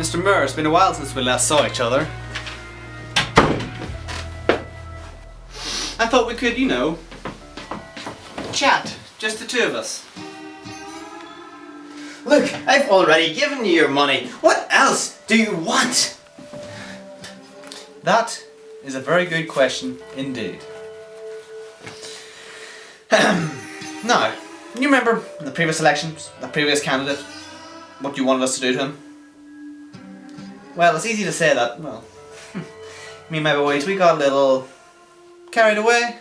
Mr. Murr, it's been a while since we last saw each other. I thought we could, chat. Just the two of us. Look, I've already given you your money. What else do you want? That is a very good question indeed. Now, you remember in the previous elections, the previous candidate, what you wanted us to do to him? Well, it's easy to say that, well, me and my boys, we got a little carried away.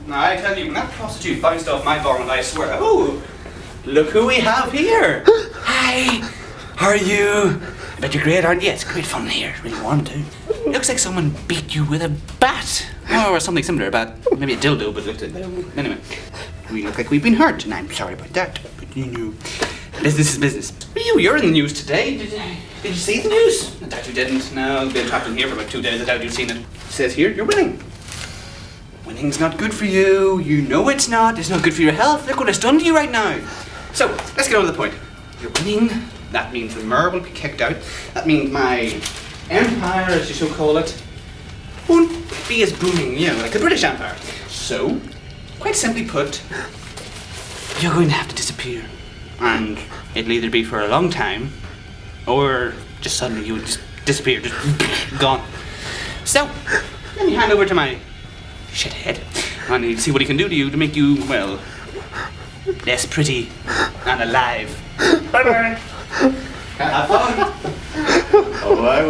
Now I tell you, when that prostitute bounced off my vomit, I swear, oh, look who we have here. Hi, how are you? I bet you're great, aren't you? It's great fun here, it's really warm too. Looks like someone beat you with a bat. Or something similar, a bat. Maybe a dildo, but looked at anyway. We look like we've been hurt, and I'm sorry about that. But business is business. You're in the news today. Did you see the news? I doubt you didn't. No, I've been trapped in here for about 2 days. I doubt you've seen it. It says here, you're winning. Winning's not good for you. You know it's not. It's not good for your health. Look what it's done to you right now. So, let's get on to the point. You're winning. That means the Murr will be kicked out. That means my empire, as you so call it, won't be as booming, like the British Empire. So, quite simply put, you're going to have to disappear. And it'll either be for a long time, or just suddenly you'll just disappear, just gone. So, let me hand over to my shithead, and he'll see what he can do to you to make you, well, less pretty and alive. Bye-bye. Have fun. Oh, I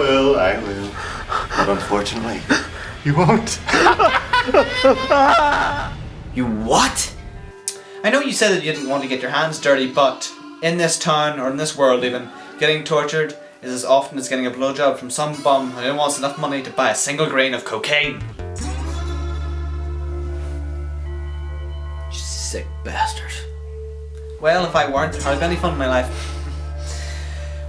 will. But unfortunately, you won't. You what? I know you said that you didn't want to get your hands dirty, but in this town, or in this world even, getting tortured is as often as getting a blowjob from some bum who wants enough money to buy a single grain of cocaine. You sick bastard. Well, if I weren't, there'd hardly be any fun in my life.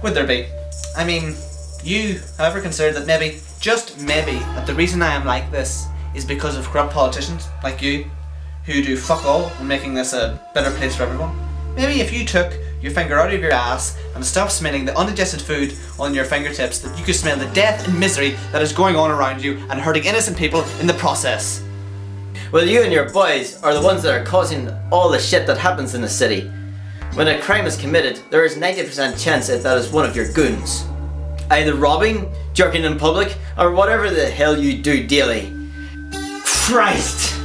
Would there be? I mean, you, however, considered that maybe, just maybe, that the reason I am like this is because of corrupt politicians like you, who do fuck all in making this a better place for everyone. Maybe if you took your finger out of your ass and stopped smelling the undigested food on your fingertips, that you could smell the death and misery that is going on around you and hurting innocent people in the process. Well, you and your boys are the ones that are causing all the shit that happens in the city. When a crime is committed, there is 90% chance that that is one of your goons. Either robbing, jerking in public, or whatever the hell you do daily. Christ!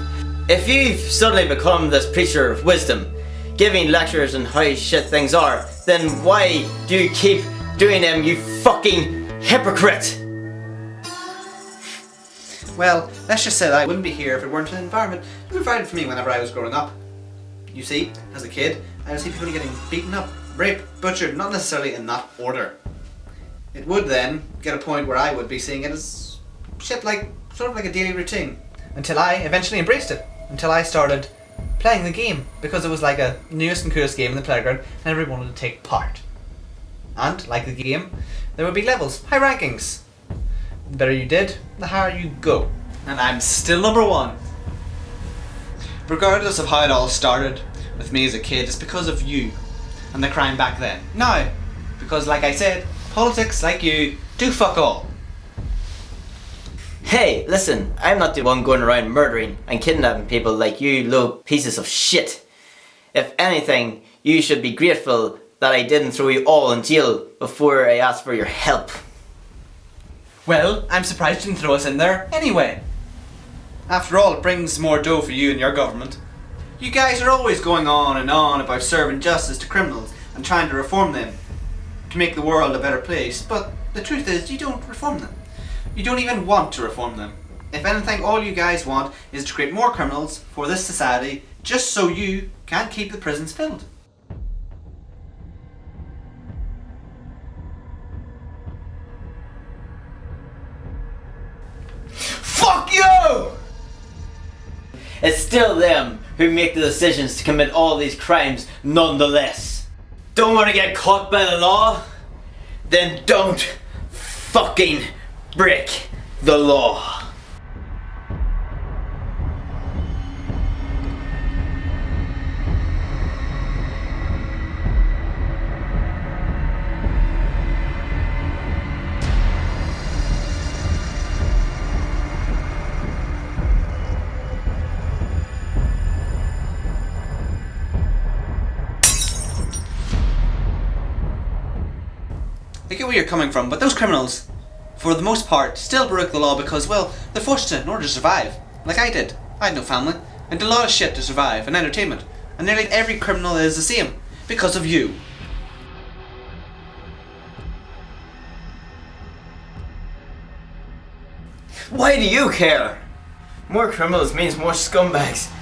If you've suddenly become this preacher of wisdom, giving lectures on how shit things are, then why do you keep doing them, you fucking hypocrite? Well, let's just say that I wouldn't be here if it weren't for the environment provided for me whenever I was growing up. You see, as a kid, I would see people getting beaten up, raped, butchered, not necessarily in that order. It would then get a point where I would be seeing it as shit like, sort of like a daily routine. Until I eventually embraced it. Until I started playing the game. Because it was like a newest and coolest game in the playground and everyone wanted to take part. And, like the game, there would be levels, high rankings. The better you did, the higher you go. And I'm still number 1. Regardless of how it all started with me as a kid, it's because of you and the crime back then. Now, because like I said, politics like you do fuck all. Hey, listen, I'm not the one going around murdering and kidnapping people like you low pieces of shit. If anything, you should be grateful that I didn't throw you all in jail before I asked for your help. Well, I'm surprised you didn't throw us in there anyway. After all, it brings more dough for you and your government. You guys are always going on and on about serving justice to criminals and trying to reform them to make the world a better place, but the truth is you don't reform them. You don't even want to reform them. If anything, all you guys want is to create more criminals for this society just so you can't keep the prisons filled. Fuck you! It's still them who make the decisions to commit all these crimes nonetheless. Don't want to get caught by the law? Then don't fucking break the law. where you're coming from, but those criminals, for the most part, still broke the law because, well, they're forced to in order to survive. Like I did. I had no family. I did a lot of shit to survive and entertainment. And nearly every criminal is the same. Because of you. Why do you care? More criminals means more scumbags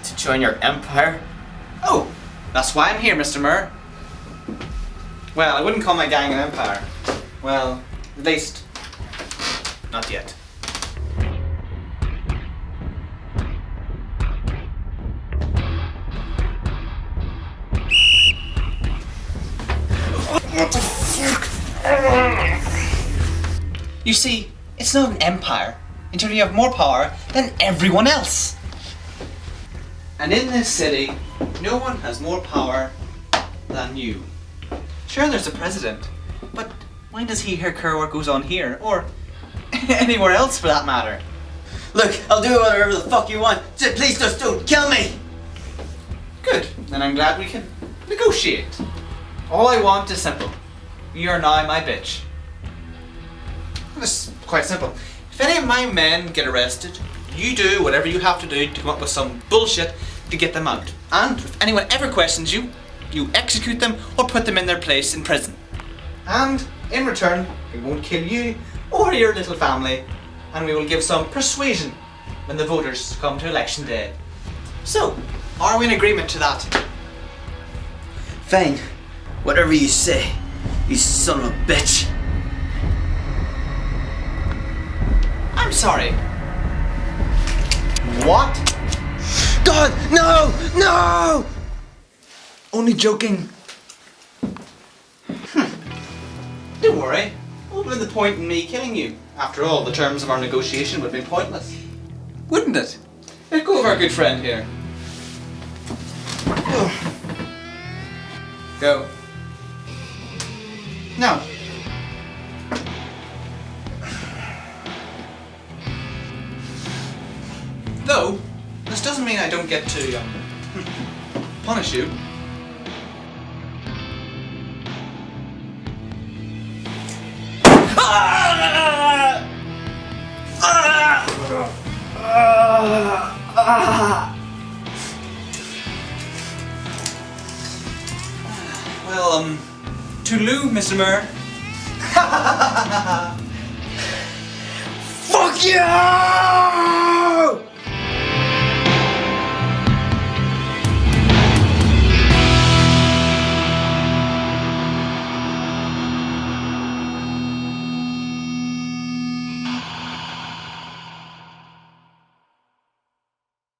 to join your empire. Oh, that's why I'm here, Mr. Murr. Well, I wouldn't call my gang an empire. Well, at least, not yet. What the fuck? You see, it's not an empire until you have more power than everyone else. And in this city, no one has more power than you. Sure, there's a president, but why does he care what goes on here, or anywhere else for that matter? Look, I'll do whatever the fuck you want. Please just don't kill me! Good, then I'm glad we can negotiate. All I want is simple. You are now my bitch. It's quite simple. If any of my men get arrested, you do whatever you have to do to come up with some bullshit to get them out. And if anyone ever questions you, you execute them or put them in their place in prison. And in return, we won't kill you or your little family, and we will give some persuasion when the voters come to election day. So, are we in agreement to that? Fine. Whatever you say, you son of a bitch. I'm sorry. What? God, no! No! Only joking. Don't worry. What would be the point in me killing you? After all, the terms of our negotiation would be pointless. Wouldn't it? Let go of our good friend here. Go. No. Though, this doesn't mean I don't get to punish you. Well, Toulou, Mr. Murr. Fuck you!